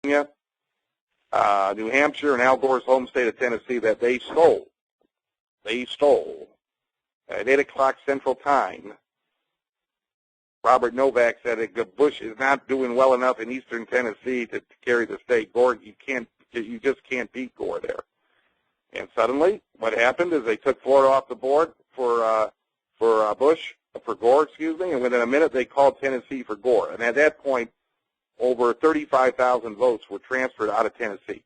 New Hampshire, and Al Gore's home state of Tennessee that they stole. They stole at 8 o'clock Central Time. Robert Novak said that Bush is not doing well enough in eastern Tennessee to carry the state. Gore, you just can't beat Gore there. And suddenly, what happened is they took Florida off the board for Gore, excuse me, and within a minute they called Tennessee for Gore. And at that point, over 35,000 votes were transferred out of Tennessee.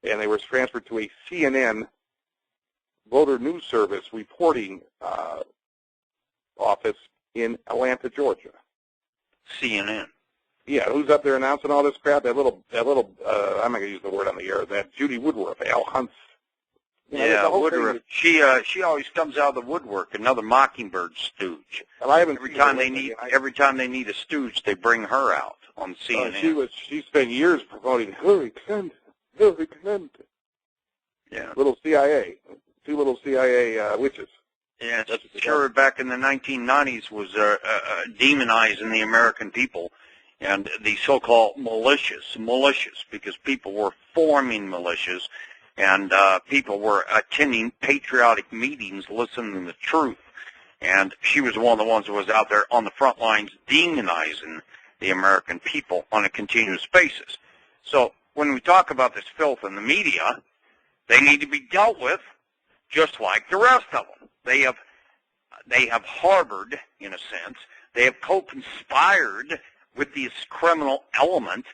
And they were transferred to a CNN voter news service reporting office in Atlanta, Georgia. CNN. Yeah, who's up there announcing all this crap? That little I'm not going to use the word on the air, that Judy Woodruff, Al Hunt's. Yeah, Woodruff. She always comes out of the woodwork, another Mockingbird stooge. Well, I haven't every time they need a stooge, they bring her out on CNN. She spent years promoting Hillary Clinton. Yeah. Two little CIA witches. Yeah, sure. Back in the 1990s was demonizing the American people and the so-called militias, because people were forming militias. And people were attending patriotic meetings, listening to the truth. And she was one of the ones that was out there on the front lines demonizing the American people on a continuous basis. So when we talk about this filth in the media, they need to be dealt with just like the rest of them. They have harbored, in a sense, they have co-conspired with this criminal element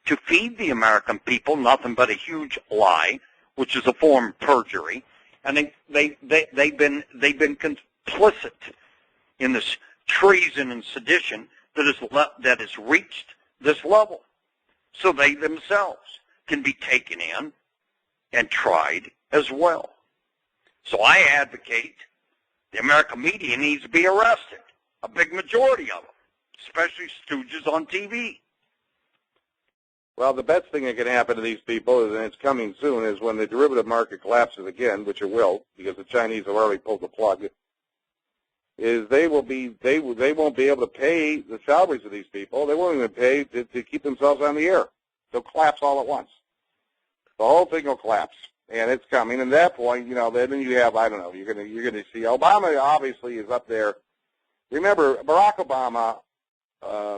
to feed the American people nothing but a huge lie, which is a form of perjury, and they've been complicit in this treason and sedition that has reached this level. So they themselves can be taken in and tried as well. So I advocate the American media needs to be arrested, a big majority of them, especially stooges on TV. Well, the best thing that can happen to these people, and it's coming soon, is when the derivative market collapses again, which it will, because the Chinese have already pulled the plug, is they won't be able to pay the salaries of these people. They won't even pay to keep themselves on the air. They'll collapse all at once. The whole thing will collapse, and it's coming. And at that point, then you have, I don't know, you're gonna see Obama obviously is up there. Remember, Barack Obama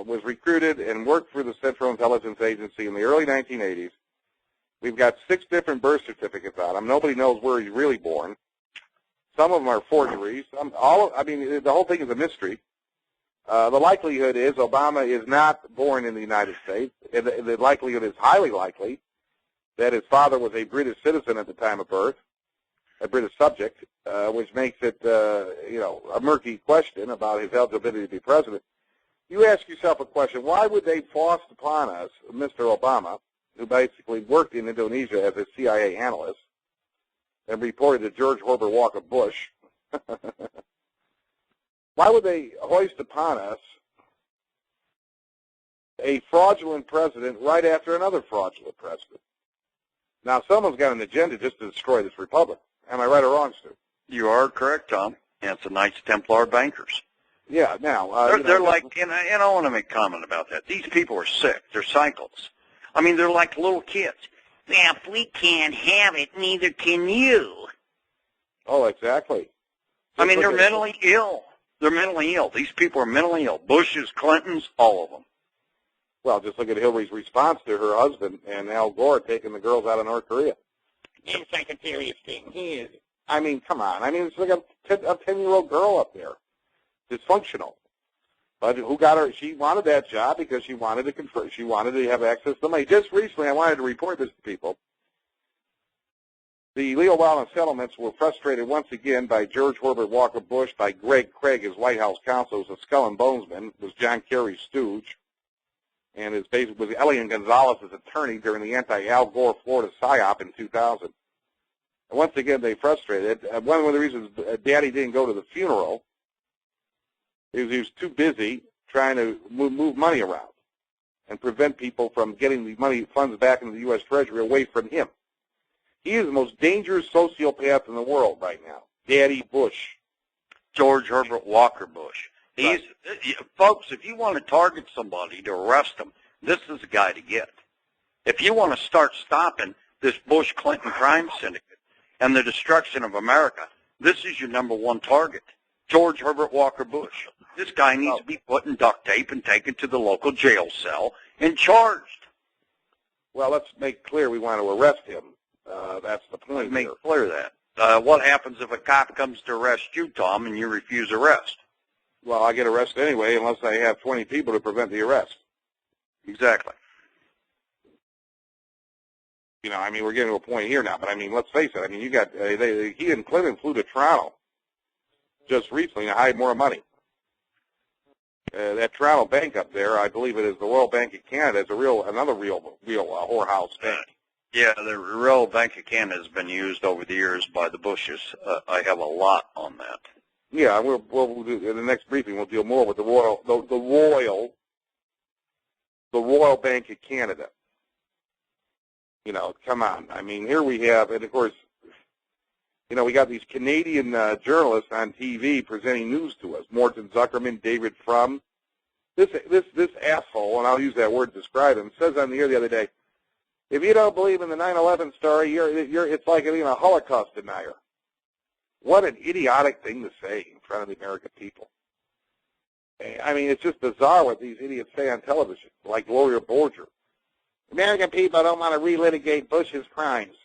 was recruited and worked for the Central Intelligence Agency in the early 1980s. We've got 6 different birth certificates on him. Nobody knows where he's really born. Some of them are forgeries. The whole thing is a mystery. The likelihood is Obama is not born in the United States. The likelihood is highly likely that his father was a British citizen at the time of birth, a British subject, which makes it, a murky question about his eligibility to be president. You ask yourself a question, why would they force upon us Mr. Obama, who basically worked in Indonesia as a CIA analyst and reported to George Herbert Walker Bush, why would they hoist upon us a fraudulent president right after another fraudulent president? Now, someone's got an agenda just to destroy this republic. Am I right or wrong, Stu? You are correct, Tom. And it's the Knights Templar bankers. Yeah, now... they're like, and I want to make a comment about that. These people are sick. They're cycles. I mean, they're like little kids. Well, if we can't have it, neither can you. Oh, exactly. I mean, they're mentally ill. They're mentally ill. These people are mentally ill. Bush's, Clintons, all of them. Well, just look at Hillary's response to her husband and Al Gore taking the girls out of North Korea. And Secretary of State. He is. I mean, come on. I mean, it's like a 10-year-old girl up there. Dysfunctional. But who got her? She wanted that job because she wanted to confer. She wanted to have access to money. Just recently, I wanted to report this to people. The legal violence settlements were frustrated once again by George Herbert Walker Bush, by Greg Craig, his White House counsel, was a skull and bonesman, was John Kerry's stooge, and his basic was Elian Gonzalez's attorney during the anti-Al Gore Florida PSYOP in 2000. And once again, they frustrated. One of the reasons Daddy didn't go to the funeral is he was too busy trying to move money around and prevent people from getting the money funds back into the U.S. Treasury away from him. He is the most dangerous sociopath in the world right now, Daddy Bush. George Herbert Walker Bush. He's, folks, if you want to target somebody to arrest them, this is the guy to get. If you want to start stopping this Bush-Clinton crime syndicate and the destruction of America, this is your number one target, George Herbert Walker Bush. This guy needs to be put in duct tape and taken to the local jail cell and charged. Well, let's make clear we want to arrest him. That's the point. Make clear that. What happens if a cop comes to arrest you, Tom, and you refuse arrest? Well, I get arrested anyway unless I have 20 people to prevent the arrest. Exactly. You know, I mean, we're getting to a point here now, but I mean, let's face it. I mean, you got he and Clinton flew to Toronto just recently to hide more money. That Toronto bank up there, I believe it is the Royal Bank of Canada, is another real whorehouse bank. Yeah, the Royal Bank of Canada has been used over the years by the Bushes. I have a lot on that. Yeah, we'll do, in the next briefing we'll deal more with the Royal Bank of Canada. You know, come on. I mean, here we have, and of course, you know, we got these Canadian journalists on TV presenting news to us. Morton Zuckerman, David Frum. This asshole, and I'll use that word to describe him, says on the air the other day, if you don't believe in the 9/11 story, it's like being a Holocaust denier. What an idiotic thing to say in front of the American people. I mean, it's just bizarre what these idiots say on television, like Gloria Borger. American people don't want to relitigate Bush's crimes.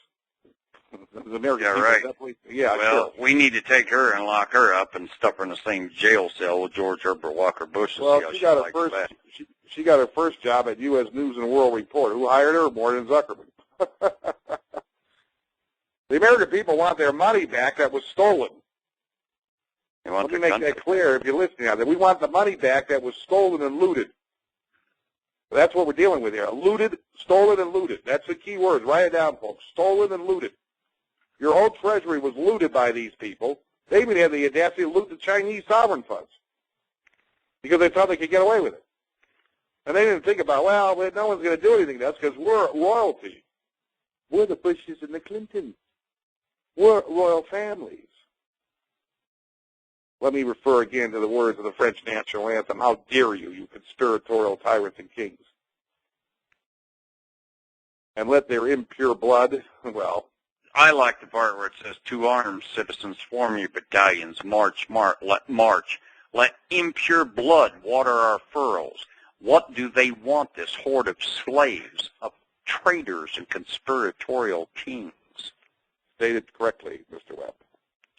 The American people definitely, well, we need to take her and lock her up and stuff her in the same jail cell with George Herbert Walker Bush. Well, she got her first job at U.S. News and World Report. Who hired her? Morton Zuckerman. The American people want their money back that was stolen. Let me make that clear if you're listening out there. We want the money back that was stolen and looted. That's what we're dealing with here. Looted, stolen, and looted. That's the key words. Write it down, folks. Stolen and looted. Your whole treasury was looted by these people. They even had the audacity to loot the Chinese sovereign funds because they thought they could get away with it. And they didn't think about, well, no one's going to do anything to us because we're royalty. We're the Bushes and the Clintons. We're royal families. Let me refer again to the words of the French national anthem. How dare you, you conspiratorial tyrants and kings. And let their impure blood, well. I like the part where it says, to armed citizens, form your battalions, march, let impure blood water our furrows. What do they want, this horde of slaves, of traitors and conspiratorial kings? Stated correctly, Mr. Webb.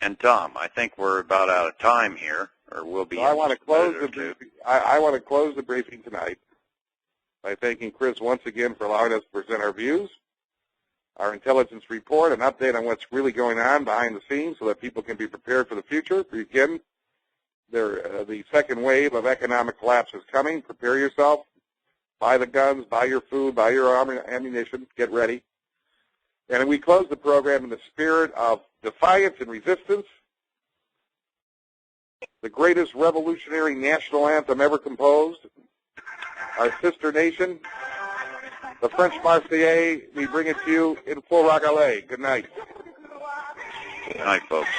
And Tom, I think we're about out of time here, or we'll be. So I want to close the briefing. I want to close the briefing tonight by thanking Chris once again for allowing us to present our views, our intelligence report, an update on what's really going on behind the scenes, so that people can be prepared for the future. Again, the second wave of economic collapse is coming. Prepare yourself. Buy the guns. Buy your food. Buy your ammunition. Get ready. And we close the program in the spirit of defiance and resistance, the greatest revolutionary national anthem ever composed, our sister nation, the French Marseillaise. We bring it to you in full rock LA. Good night. Good night, folks.